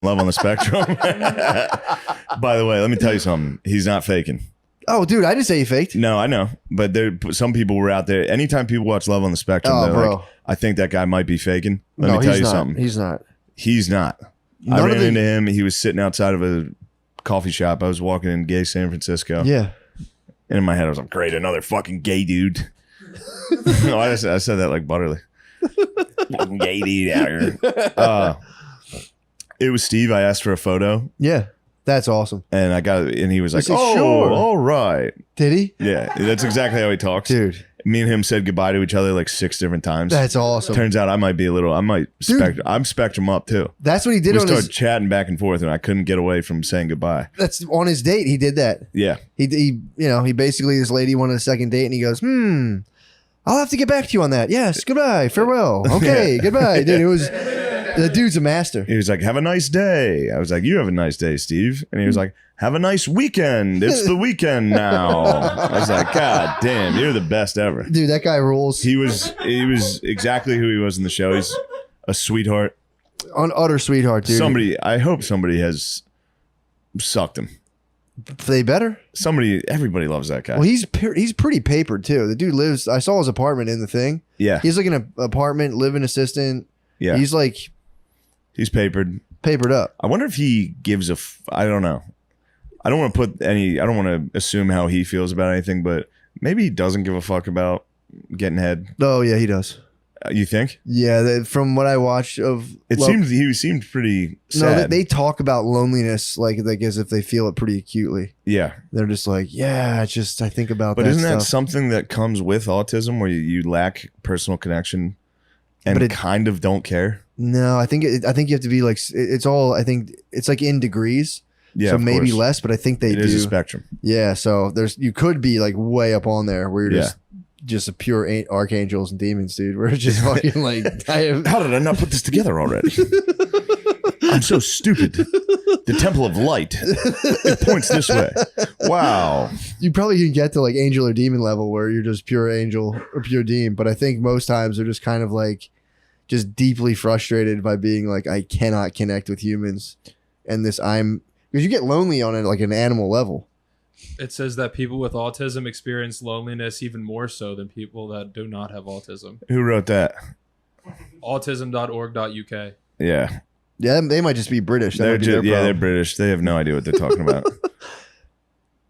Love on the Spectrum. By the way, let me tell you something. He's not faking. Oh, dude, I didn't say you faked. No, I know. But some people were out there. Anytime people watch Love on the Spectrum, they're bro. like, I think that guy might be faking. Let me tell you something. He's not. He's not. I ran into him. He was sitting outside of a coffee shop. I was walking in gay San Francisco. Yeah. And in my head, I was like, great, another fucking gay dude. No, I said that like butterly. Fucking gay dude out here. It was Steve. I asked for a photo. Yeah. That's awesome. And I got it, and he was like, said, oh, sure. all right. Did he? Yeah, that's exactly how he talks. Dude. Me and him said goodbye to each other like 6 different times. That's awesome. Turns out I'm Spectrum up too. That's what he did. We started chatting back and forth, and I couldn't get away from saying goodbye. That's on his date. He did that. Yeah. He basically, this lady wanted a second date, and he goes, I'll have to get back to you on that. Yes, goodbye, farewell. Okay, goodbye. Dude, the dude's a master. He was like, have a nice day. I was like, you have a nice day, Steve. And he was like, have a nice weekend. It's the weekend now. I was like, God damn, you're the best ever. Dude, that guy rules. He was exactly who he was in the show. He's a sweetheart. An utter sweetheart, dude. I hope somebody has sucked him. They better. Everybody loves that guy. Well, he's pretty papered too. The dude lives. I saw his apartment in the thing. Yeah, he's like an apartment, living assistant. Yeah, he's papered up. I wonder if he gives I don't know. I don't want to assume how he feels about anything, but maybe he doesn't give a fuck about getting head. Oh yeah, he does. You think? Yeah, from what I watched of it, he seemed pretty sad. No, they talk about loneliness like as if they feel it pretty acutely. Yeah, they're just like, yeah, I think about. But that isn't stuff. that something that comes with autism, where you lack personal connection and kind of don't care? No, I think you have to be like, it's all. I think it's like in degrees. Yeah, so maybe less, but I think they do. It is a spectrum. Yeah, so you could be like way up on there where you're just a pure archangels and demons, dude. We're just fucking like, how did I not put this together already? I'm so stupid. The Temple of Light. It points this way. Wow. You probably can get to like angel or demon level where you're just pure angel or pure demon, but I think most times they're just kind of like just deeply frustrated by being like, I cannot connect with humans, and because you get lonely on like an animal level. It says that people with autism experience loneliness even more so than people that do not have autism. Who wrote that? Autism.org.uk. Yeah. Yeah, they might just be British. They're British. They have no idea what they're talking about.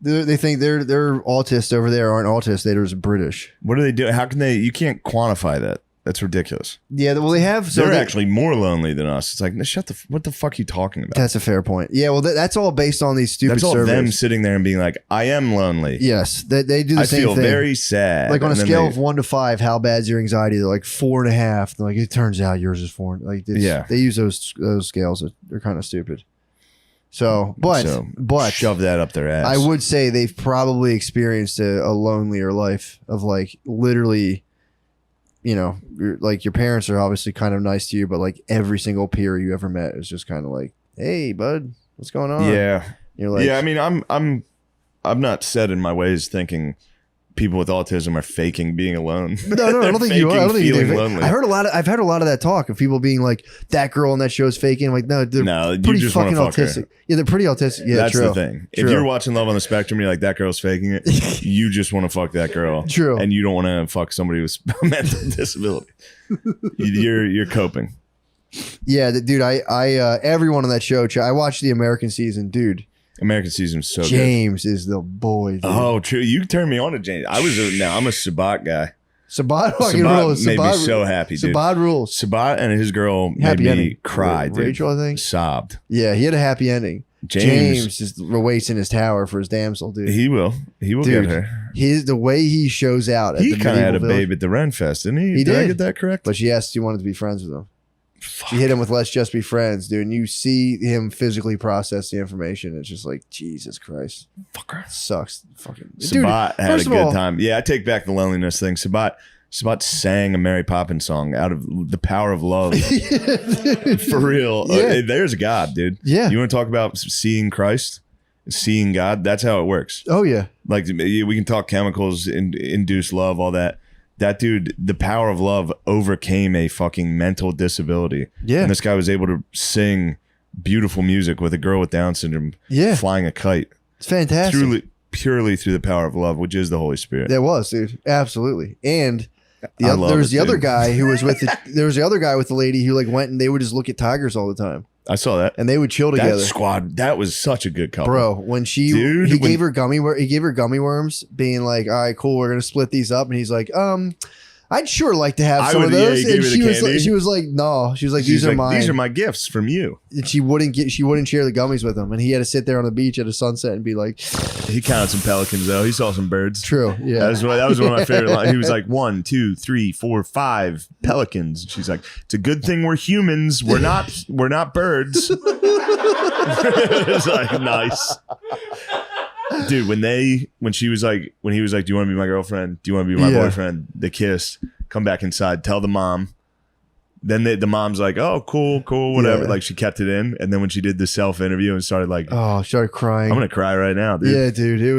They think they're autists over there aren't autists. They're just British. What do they do? How can they? You can't quantify that. That's ridiculous. Yeah, well, they have. So they're actually more lonely than us. It's like, what the fuck are you talking about? That's a fair point. Yeah, well, that's all based on these stupid surveys. That's all them sitting there and being like, I am lonely. Yes, they do the same thing. I feel very sad. Like on a scale of 1 to 5, how bad's your anxiety? They're like 4.5. They're like, it turns out yours is 4. Like, they use those scales. They're kind of stupid. But shove that up their ass. I would say they've probably experienced a lonelier life of like literally. Like your parents are obviously kind of nice to you, but like every single peer you ever met is just kind of like, hey, bud, what's going on? Yeah. You're like, yeah. I mean, I'm not set in my ways thinking people with autism are faking being alone. No, I don't think you are. I don't think you're lonely. I've heard a lot of that talk of people being like, that girl on that show is faking. I'm like, no, they're pretty just fucking fuck autistic. Her. Yeah, they're pretty autistic. Yeah, that's true. the thing. True. If you're watching Love on the Spectrum, you're like, that girl's faking it. You just want to fuck that girl. True. And you don't want to fuck somebody with mental disability. You're coping. Yeah, dude. I everyone on that show. I watched the American season, dude. American season's so James good. is the boy, dude. Oh, true. You turned me on to James. I'm a Sabat guy. Sabat made me so happy, dude. Sabat rules. Sabat and his girl made me cry, dude. Rachel, I think. Sobbed. Yeah, he had a happy ending. James just waits in his tower for his damsel, dude. He will dude, get her. The way he shows out. He kind of had a babe at the Renfest, didn't he? Did I get that correct? But she asked, you wanted to be friends with him. Fuck. She hit him with "Let's just be friends," dude. And you see him physically process the information. It's just like, Jesus Christ, fucker, sucks. Fucking Sabat had a good time. Yeah, I take back the loneliness thing. Sabat sang a Mary Poppins song out of the power of love. For real. Yeah. There's God, dude. Yeah. You want to talk about seeing Christ, seeing God? That's how it works. Oh yeah. Like we can talk chemicals, induce love, all that. That dude, the power of love overcame a fucking mental disability. Yeah. And this guy was able to sing beautiful music with a girl with Down syndrome flying a kite. It's fantastic. Purely through the power of love, which is the Holy Spirit. That was, dude. Absolutely. And there was the other guy who was with there was the other guy with the lady who like went and they would just look at tigers all the time. I saw that. And they would chill together. That squad, that was such a good couple. Bro, when he gave her gummy worms, being like, all right, cool, we're gonna split these up. And he's like, I'd sure like to have some of those. Yeah, and she was like, no. She was like, these are mine. These are my gifts from you. And she wouldn't share the gummies with him. And he had to sit there on the beach at a sunset and be like, he counted some pelicans though. He saw some birds. True. Yeah. That was one of my favorite lines. He was like 1, 2, 3, 4, 5 pelicans. And she's like, it's a good thing we're humans. We're not birds. It's like nice. Dude, when he was like, do you want to be my girlfriend? Do you want to be my boyfriend? They kissed, come back inside, tell the mom. Then the mom's like, oh, cool, whatever. Yeah. Like she kept it in. And then when she did the self interview and started like, started crying. I'm going to cry right now, dude. Yeah, dude. It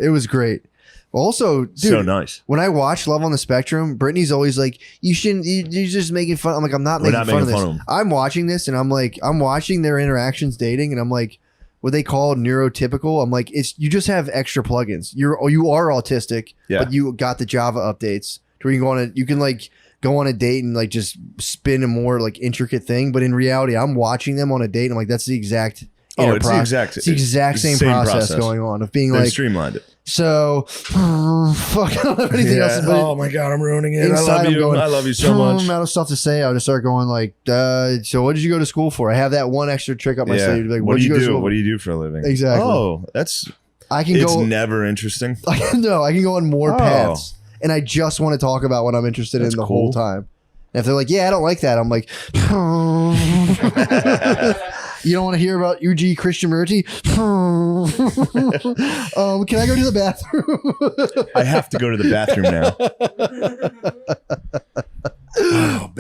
was great. Also, dude, so nice. When I watch Love on the Spectrum, Brittany's always like, you're just making fun. I'm like, I'm not making fun of this. I'm watching this and I'm like, I'm watching their interactions dating and I'm like, what they call neurotypical. I'm like, you just have extra plugins. You are autistic, but you got the Java updates to where you can like go on a date and like just spin a more like intricate thing. But in reality, I'm watching them on a date. And I'm like, that's the exact. It's the exact same process going on of being They've like streamlined it. So, fuck, I don't have anything else. Oh my god, I'm ruining it. I love you. I love you so much. I'm out of stuff to say. I'll just start going like, so what did you go to school for? I have that one extra trick up my sleeve. Like, what do you do? What do you do for a living? Exactly. Oh, it's never interesting. I can go on more paths, and I just want to talk about what I'm interested in the whole time. And if they're like, yeah, I don't like that, I'm like, you don't want to hear about UG Krishnamurti? Can I go to the bathroom? I have to go to the bathroom now.